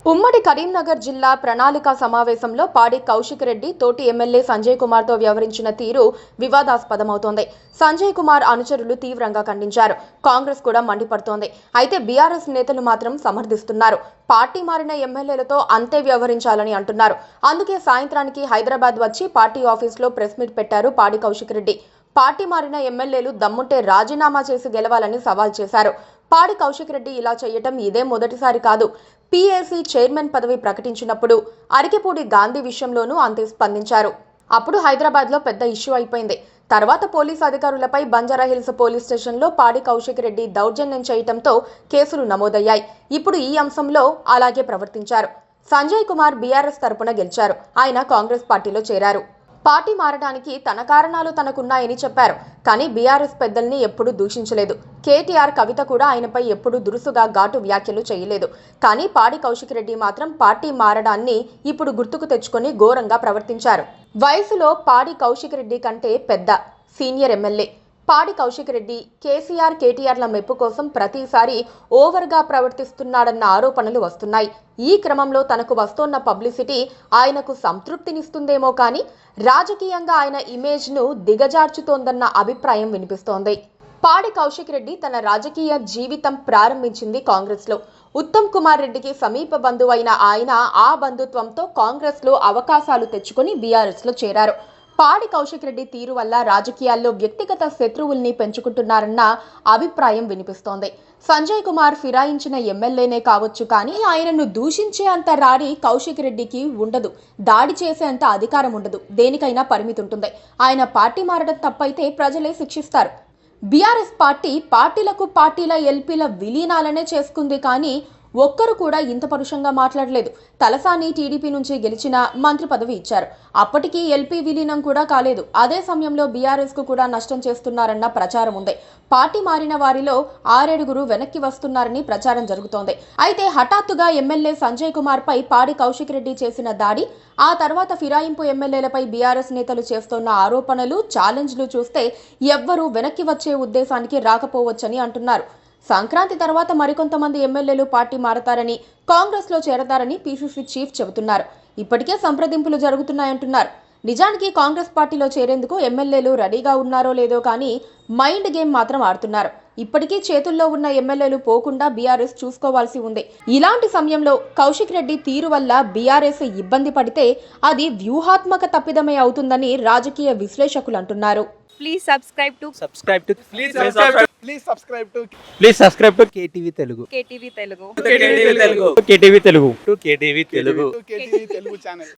ఉమ్మడి కరీంనగర్ జిల్లా ప్రణాళిక సమావేశంలో పాడి కౌశిక్ రెడ్డి తోటి ఎమ్మెల్యే సంజయ్ కుమార్ తో వ్యవహరించిన తీరు వివాదాస్పదమవుతోంది. సంజయ్ కుమార్ అనుచరులు తీవ్రంగా ఖండించారు. కాంగ్రెస్ కూడా మండిపడుతోంది. అయితే బీఆర్ఎస్ నేతలు మాత్రం సమర్థిస్తున్నారు. పార్టీ మారిన ఎమ్మెల్యేలతో అంతే వ్యవహరించాలని అంటున్నారు. అందుకే సాయంత్రానికి హైదరాబాద్ వచ్చి పార్టీ ఆఫీసులో ప్రెస్ మీట్ పెట్టారు పాడి కౌశిక్ రెడ్డి. పార్టీ మారిన ఎమ్మెల్యేలు దమ్ముంటే రాజీనామా చేసి గెలవాలని సవాల్ చేశారు. పాడి కౌశిక్ రెడ్డి ఇలా చేయటం ఇదే మొదటిసారి కాదు. పీఏసీ చైర్మన్ పదవి ప్రకటించినప్పుడు అరికెపూడి గాంధీ విషయంలోనూ అంతే స్పందించారు. అప్పుడు హైదరాబాద్లో పెద్ద ఇష్యూ అయిపోయింది. తర్వాత పోలీసు అధికారులపై బంజారాహిల్స్ పోలీస్ స్టేషన్లో పాడి కౌశిక్ రెడ్డి దౌర్జన్యం చేయటంతో కేసులు నమోదయ్యాయి. ఇప్పుడు ఈ అంశంలో అలాగే ప్రవర్తించారు. సంజయ్ కుమార్ బీఆర్ఎస్ తరపున గెలిచారు. ఆయన కాంగ్రెస్ పార్టీలో చేరారు. పార్టీ మారడానికి తన కారణాలు తనకున్నాయని చెప్పారు. కానీ బీఆర్ఎస్ పెద్దల్ని ఎప్పుడూ దూషించలేదు. కేటీఆర్, కవిత కూడా ఆయనపై ఎప్పుడూ దురుసుగా ఘాటు వ్యాఖ్యలు చేయలేదు. కానీ పాడి కౌశిక్ రెడ్డి మాత్రం పార్టీ మారడాన్ని ఇప్పుడు గుర్తుకు తెచ్చుకొని ఘోరంగా ప్రవర్తించారు. వయసులో పాడి కౌశిక్ రెడ్డి కంటే పెద్ద సీనియర్ ఎమ్మెల్యే పాడి కౌశిక్ రెడ్డి కేసీఆర్, కేటీఆర్ల మెప్పు కోసం ప్రతిసారి ఓవర్గా ప్రవర్తిస్తున్నాడన్న ఆరోపణలు వస్తున్నాయి. ఈ క్రమంలో తనకు వస్తోన్న పబ్లిసిటీ ఆయనకు సంతృప్తినిస్తుందేమో కానీ రాజకీయంగా ఆయన ఇమేజ్ను దిగజార్చుతోందన్న అభిప్రాయం వినిపిస్తోంది. పాడి కౌశిక్ రెడ్డి తన రాజకీయ జీవితం ప్రారంభించింది కాంగ్రెస్లో. ఉత్తమ్ కుమార్ రెడ్డికి సమీప బంధువైన ఆయన ఆ బంధుత్వంతో కాంగ్రెస్లో అవకాశాలు తెచ్చుకుని బీఆర్ఎస్లో చేరారు. పాడి కౌశిక్ రెడ్డి తీరు వల్ల రాజకీయాల్లో వ్యక్తిగత శత్రువుల్ని పెంచుకుంటున్నారన్న అభిప్రాయం వినిపిస్తోంది. సంజయ్ కుమార్ ఫిరాయించిన ఎమ్మెల్యేనే కావచ్చు, కానీ ఆయనను దూషించే అంత రాడి కౌశిక్ రెడ్డికి ఉండదు. దాడి చేసే అంత అధికారం ఉండదు. దేనికైనా పరిమితి ఉంటుంది. ఆయన పార్టీ మారడం తప్పైతే ప్రజలే శిక్షిస్తారు. బీఆర్ఎస్ పార్టీ పార్టీలకు పార్టీల ఎల్పీల విలీనాలనే చేసుకుంది, కానీ ఒక్కరు కూడా ఇంత పరుషంగా మాట్లాడలేదు. తలసాని టీడీపీ నుంచి గెలిచిన మంత్రి పదవి ఇచ్చారు. అప్పటికీ ఎల్పీ విలీనం కూడా కాలేదు. అదే సమయంలో బీఆర్ఎస్ కు కూడా నష్టం చేస్తున్నారన్న ప్రచారం ఉంది. పార్టీ మారిన వారిలో 6 వెనక్కి వస్తున్నారని ప్రచారం జరుగుతోంది. అయితే హఠాత్తుగా ఎమ్మెల్యే సంజయ్ కుమార్ పై పాడి కౌశిక్ రెడ్డి చేసిన దాడి, ఆ తర్వాత ఫిరాయింపు ఎమ్మెల్యేలపై బీఆర్ఎస్ నేతలు చేస్తున్న ఆరోపణలు, ఛాలెంజ్లు చూస్తే ఎవ్వరూ వెనక్కి వచ్చే ఉద్దేశానికి రాకపోవచ్చని అంటున్నారు. సంక్రాంతి తర్వాత మరికొంతమంది ఎమ్మెల్యేలు పార్టీ మారతారని, కాంగ్రెస్లో చేరతారని పీసీసీ చీఫ్ చెబుతున్నారు. ఇప్పటికే సంప్రదింపులు జరుగుతున్నాయంటున్నారు. నిజానికి కాంగ్రెస్ పార్టీలో చేరేందుకు ఎమ్మెల్యేలు రెడీగా ఉన్నారో లేదో కానీ మైండ్ గేమ్ మాత్రం ఆడుతున్నారు. ఇప్పటికీ చేతుల్లో ఉన్న ఎమ్మెల్యేలు పోకుండా బీఆర్ఎస్ చూసుకోవాల్సి ఉంది. ఇలాంటి సమయంలో కౌశిక్ రెడ్డి తీరు వల్ల బీఆర్ఎస్ ఇబ్బంది పడితే అది వ్యూహాత్మక తప్పిదమే అవుతుందని రాజకీయ విశ్లేషకులు అంటున్నారు. Please subscribe to KTV Telugu. KTV Telugu KTV Telugu channel.